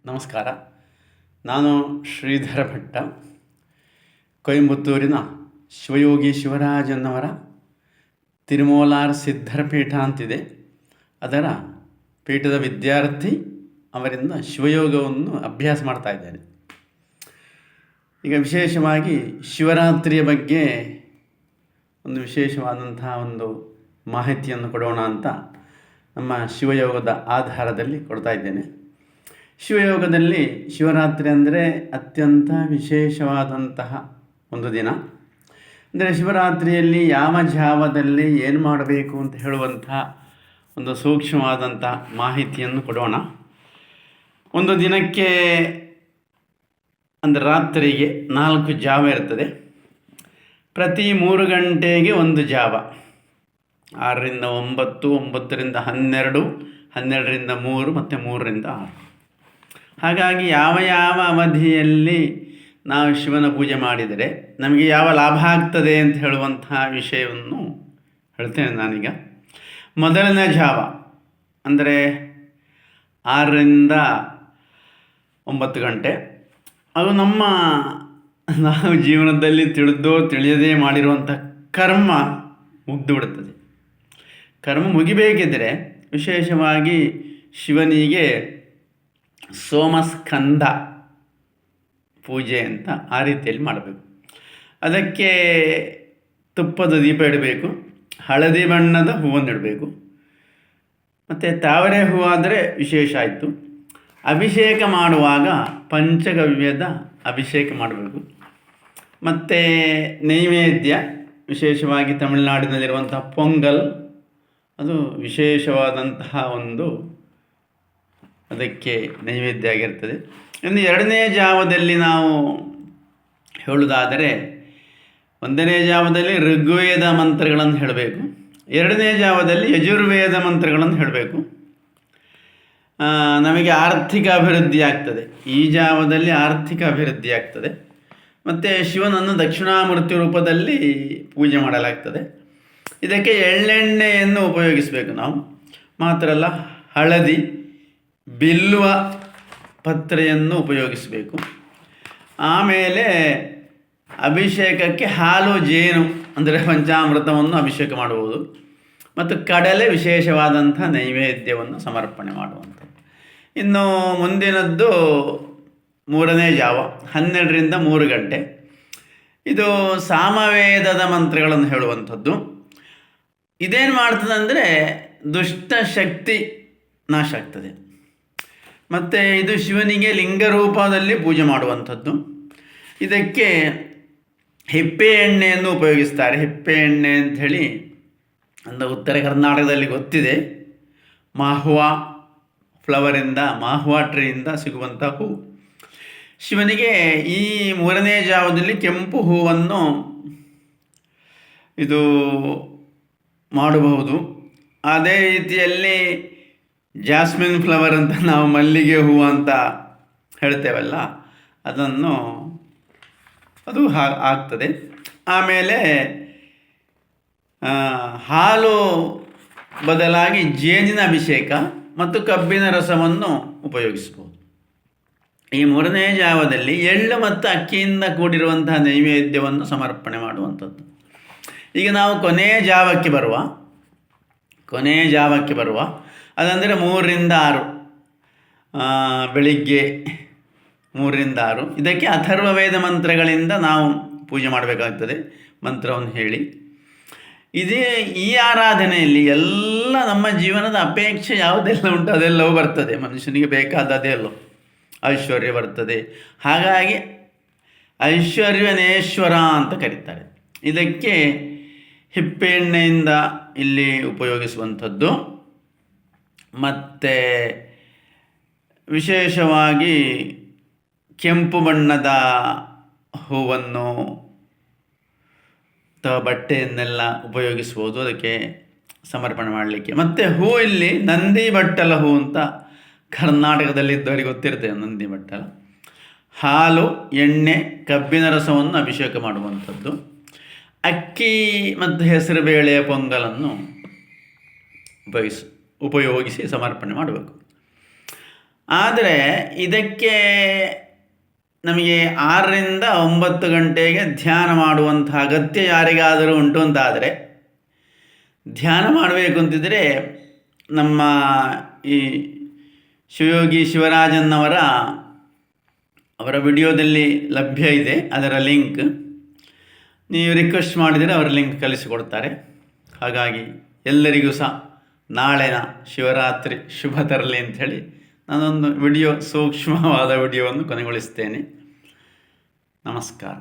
ನಮಸ್ಕಾರ. ನಾನು ಶ್ರೀಧರ ಭಟ್ಟ, ಕೊಯಂಬತ್ತೂರಿನ ಶಿವಯೋಗಿ ಶಿವರಾಜನ್ನವರ ತಿರುಮೂಲಾರ್ ಸಿದ್ಧರ ಪೀಠ ಅಂತಿದೆ. ಅದರ ಪೀಠದ ವಿದ್ಯಾರ್ಥಿ, ಅವರಿಂದ ಶಿವಯೋಗವನ್ನು ಅಭ್ಯಾಸ ಮಾಡ್ತಾ ಇದ್ದೇನೆ. ಈಗ ವಿಶೇಷವಾಗಿ ಶಿವರಾತ್ರಿಯ ಬಗ್ಗೆ ಒಂದು ವಿಶೇಷವಾದಂತಹ ಒಂದು ಮಾಹಿತಿಯನ್ನು ಕೊಡೋಣ ಅಂತ ನಮ್ಮ ಶಿವಯೋಗದ ಆಧಾರದಲ್ಲಿ ಕೊಡ್ತಾ ಇದ್ದೇನೆ. ಶಿವಯೋಗದಲ್ಲಿ ಶಿವರಾತ್ರಿ ಅಂದರೆ ಅತ್ಯಂತ ವಿಶೇಷವಾದಂತಹ ಒಂದು ದಿನ. ಅಂದರೆ ಶಿವರಾತ್ರಿಯಲ್ಲಿ ಯಾವ ಜಾವದಲ್ಲಿ ಏನು ಮಾಡಬೇಕು ಅಂತ ಹೇಳುವಂತಹ ಒಂದು ಸೂಕ್ಷ್ಮವಾದಂಥ ಮಾಹಿತಿಯನ್ನು ಕೊಡೋಣ. ಒಂದು ದಿನಕ್ಕೆ ಅಂದರೆ ರಾತ್ರಿಗೆ 4 ಜಾವ ಇರ್ತದೆ. ಪ್ರತಿ 3 ಗಂಟೆಗೆ ಒಂದು ಜಾವ, 6ರಿಂದ 9, 9ರಿಂದ 12, 12ರಿಂದ 3 ಮತ್ತು 3ರಿಂದ 6. ಹಾಗಾಗಿ ಯಾವ ಯಾವ ಅವಧಿಯಲ್ಲಿ ನಾವು ಶಿವನ ಪೂಜೆ ಮಾಡಿದರೆ ನಮಗೆ ಯಾವ ಲಾಭ ಆಗ್ತದೆ ಅಂತ ಹೇಳುವಂತಹ ವಿಷಯವನ್ನು ಹೇಳ್ತೇನೆ ನಾನೀಗ. ಮೊದಲನೇ ಜಾವ ಅಂದರೆ 6ರಿಂದ 9 ಗಂಟೆ. ಅದು ನಾವು ಜೀವನದಲ್ಲಿ ತಿಳಿದೋ ತಿಳಿಯದೇ ಮಾಡಿರುವಂಥ ಕರ್ಮ ಮುಗ್ದು ಬಿಡುತ್ತದೆ. ಕರ್ಮ ಮುಗಿಬೇಕಿದ್ದರೆ ವಿಶೇಷವಾಗಿ ಶಿವನಿಗೆ ಸೋಮಸ್ಕಂದ ಪೂಜೆ ಅಂತ ಆ ರೀತಿಯಲ್ಲಿ ಮಾಡಬೇಕು. ಅದಕ್ಕೆ ತುಪ್ಪದ ದೀಪ ಇಡಬೇಕು, ಹಳದಿ ಬಣ್ಣದ ಹೂವನ್ನು ಇಡಬೇಕು, ಮತ್ತು ತಾವರೆ ಹೂವಾದರೆ ವಿಶೇಷ ಆಯಿತು. ಅಭಿಷೇಕ ಮಾಡುವಾಗ ಪಂಚಗವ್ಯದ ಅಭಿಷೇಕ ಮಾಡಬೇಕು. ಮತ್ತು ನೈವೇದ್ಯ ವಿಶೇಷವಾಗಿ ತಮಿಳುನಾಡಿನಲ್ಲಿರುವಂಥ ಪೊಂಗಲ್, ಅದು ವಿಶೇಷವಾದಂತಹ ಒಂದು ಅದಕ್ಕೆ ನೈವೇದ್ಯ ಆಗಿರ್ತದೆ. ಇನ್ನು 2ನೇ ಜಾವದಲ್ಲಿ ನಾವು ಹೇಳುವುದಾದರೆ, 1ನೇ ಜಾವದಲ್ಲಿ ಋಗ್ವೇದ ಮಂತ್ರಗಳನ್ನು ಹೇಳಬೇಕು, 2ನೇ ಜಾವದಲ್ಲಿ ಯಜುರ್ವೇದ ಮಂತ್ರಗಳನ್ನು ಹೇಳಬೇಕು. ನಮಗೆ ಆರ್ಥಿಕ ಅಭಿವೃದ್ಧಿ ಆಗ್ತದೆ. ಈ ಜಾವದಲ್ಲಿ ಆರ್ಥಿಕ ಅಭಿವೃದ್ಧಿ ಆಗ್ತದೆ. ಮತ್ತು ಶಿವನನ್ನು ದಕ್ಷಿಣಾಮೂರ್ತಿ ರೂಪದಲ್ಲಿ ಪೂಜೆ ಮಾಡಲಾಗ್ತದೆ. ಇದಕ್ಕೆ ಎಳ್ಳೆಣ್ಣೆಯನ್ನು ಉಪಯೋಗಿಸಬೇಕು ನಾವು. ಮಾತ್ರ ಅಲ್ಲ, ಹಳದಿ, ಬಿಲ್ಲುವ ಪತ್ರೆಯನ್ನು ಉಪಯೋಗಿಸಬೇಕು. ಆಮೇಲೆ ಅಭಿಷೇಕಕ್ಕೆ ಹಾಲು, ಜೇನು ಅಂದರೆ ಪಂಚಾಮೃತವನ್ನು ಅಭಿಷೇಕ ಮಾಡುವುದು, ಮತ್ತು ಕಡಲೆ ವಿಶೇಷವಾದಂಥ ನೈವೇದ್ಯವನ್ನು ಸಮರ್ಪಣೆ ಮಾಡುವಂಥದ್ದು. ಇನ್ನು ಮುಂದಿನದ್ದು 3ನೇ ಜಾವ, 12ರಿಂದ 3 ಗಂಟೆ. ಇದು ಸಾಮವೇದದ ಮಂತ್ರಗಳನ್ನು ಹೇಳುವಂಥದ್ದು. ಇದೇನು ಮಾಡ್ತದೆ ಅಂದರೆ ದುಷ್ಟ ಶಕ್ತಿ ನಾಶ ಆಗ್ತದೆ. ಮತ್ತು ಇದು ಶಿವನಿಗೆ ಲಿಂಗ ರೂಪದಲ್ಲಿ ಪೂಜೆ ಮಾಡುವಂಥದ್ದು. ಇದಕ್ಕೆ ಹೆಪ್ಪೆ ಎಣ್ಣೆಯನ್ನು ಉಪಯೋಗಿಸ್ತಾರೆ. ಹೆಪ್ಪೆ ಎಣ್ಣೆ ಅಂಥೇಳಿ ಅಂದರೆ ಉತ್ತರ ಕರ್ನಾಟಕದಲ್ಲಿ ಗೊತ್ತಿದೆ. ಮಾಹುವಾ ಫ್ಲವರಿಂದ, ಮಾಹುವಾ ಟ್ರೀಯಿಂದ ಸಿಗುವಂಥ ಹೂ. ಶಿವನಿಗೆ ಈ 3ನೇ ಜಾವದಲ್ಲಿ ಕೆಂಪು ಹೂವನ್ನು ಇದು ಮಾಡಬಹುದು. ಅದೇ ರೀತಿಯಲ್ಲಿ ಜಾಸ್ಮಿನ್ ಫ್ಲವರ್ ಅಂತ ನಾವು ಮಲ್ಲಿಗೆ ಹೂವು ಅಂತ ಹೇಳ್ತೇವಲ್ಲ, ಅದನ್ನು ಅದು ಆಗ್ತದೆ. ಆಮೇಲೆ ಹಾಲು ಬದಲಾಗಿ ಜೇನಿನ ಅಭಿಷೇಕ ಮತ್ತು ಕಬ್ಬಿನ ರಸವನ್ನು ಉಪಯೋಗಿಸ್ಬೋದು. ಈ 3ನೇ ಜಾವದಲ್ಲಿ ಎಳ್ಳು ಮತ್ತು ಅಕ್ಕಿಯಿಂದ ಕೂಡಿರುವಂತಹ ನೈವೇದ್ಯವನ್ನು ಸಮರ್ಪಣೆ ಮಾಡುವಂಥದ್ದು. ಈಗ ನಾವು ಕೊನೆಯ ಜಾವಕ್ಕೆ ಬರುವ ಅದಂದರೆ 3ರಿಂದ 6, ಬೆಳಿಗ್ಗೆ 3ರಿಂದ 6. ಇದಕ್ಕೆ ಅಥರ್ವವೇದ ಮಂತ್ರಗಳಿಂದ ನಾವು ಪೂಜೆ ಮಾಡಬೇಕಾಗ್ತದೆ, ಮಂತ್ರವನ್ನು ಹೇಳಿ. ಈ ಆರಾಧನೆಯಲ್ಲಿ ಎಲ್ಲ ನಮ್ಮ ಜೀವನದ ಅಪೇಕ್ಷೆ ಯಾವುದೆಲ್ಲ ಉಂಟು ಅದೆಲ್ಲವೂ ಬರ್ತದೆ. ಮನುಷ್ಯನಿಗೆ ಬೇಕಾದದೇ ಅಲ್ಲೋ ಐಶ್ವರ್ಯ ಬರ್ತದೆ. ಹಾಗಾಗಿ ಐಶ್ವರ್ಯನೇಶ್ವರ ಅಂತ ಕರೀತಾರೆ. ಇದಕ್ಕೆ ಹಿಪ್ಪೆಣ್ಣೆಯಿಂದ ಇಲ್ಲಿ ಉಪಯೋಗಿಸುವಂಥದ್ದು. ಮತ್ತು ವಿಶೇಷವಾಗಿ ಕೆಂಪು ಬಣ್ಣದ ಹೂವನ್ನು ಅಥವಾ ಬಟ್ಟೆಯನ್ನೆಲ್ಲ ಉಪಯೋಗಿಸ್ಬೋದು ಅದಕ್ಕೆ ಸಮರ್ಪಣೆ ಮಾಡಲಿಕ್ಕೆ. ಮತ್ತು ಹೂ ಇಲ್ಲಿ ನಂದಿ ಬಟ್ಟಲ ಹೂ ಅಂತ ಕರ್ನಾಟಕದಲ್ಲಿದ್ದವರಿಗೆ ಗೊತ್ತಿರ್ತೇವೆ. ನಂದಿ ಬಟ್ಟಲ, ಹಾಲು, ಎಣ್ಣೆ, ಕಬ್ಬಿನ ರಸವನ್ನು ಅಭಿಷೇಕ ಮಾಡುವಂಥದ್ದು. ಅಕ್ಕಿ ಮತ್ತು ಹೆಸರುಬೇಳೆಯ ಪೊಂಗಲನ್ನು ಉಪಯೋಗಿಸಿ ಸಮರ್ಪಣೆ ಮಾಡಬೇಕು. ಆದರೆ ಇದಕ್ಕೆ ನಮಗೆ 6ರಿಂದ 9 ಗಂಟೆಗೆ ಧ್ಯಾನ ಮಾಡುವಂಥ ಅಗತ್ಯ ಯಾರಿಗಾದರೂ ಉಂಟು ಅಂತಾದರೆ, ಧ್ಯಾನ ಮಾಡಬೇಕು ಅಂತಿದ್ದರೆ ನಮ್ಮ ಈ ಶಿವಯೋಗಿ ಶಿವರಾಜನ್ನವರ ವಿಡಿಯೋದಲ್ಲಿ ಲಭ್ಯ ಇದೆ, ಅದರ ಲಿಂಕ್. ನೀವು ರಿಕ್ವೆಸ್ಟ್ ಮಾಡಿದರೆ ಅವರ ಲಿಂಕ್ ಕಳಿಸಿಕೊಡ್ತಾರೆ. ಹಾಗಾಗಿ ಎಲ್ಲರಿಗೂ ಸಹ ನಾಳೆನ ಶಿವರಾತ್ರಿ ಶುಭ ತರಲಿ ಅಂಥೇಳಿ ನಾನೊಂದು ಸೂಕ್ಷ್ಮವಾದ ವಿಡಿಯೋವನ್ನು ಕೊನೆಗೊಳಿಸ್ತೇನೆ. ನಮಸ್ಕಾರ.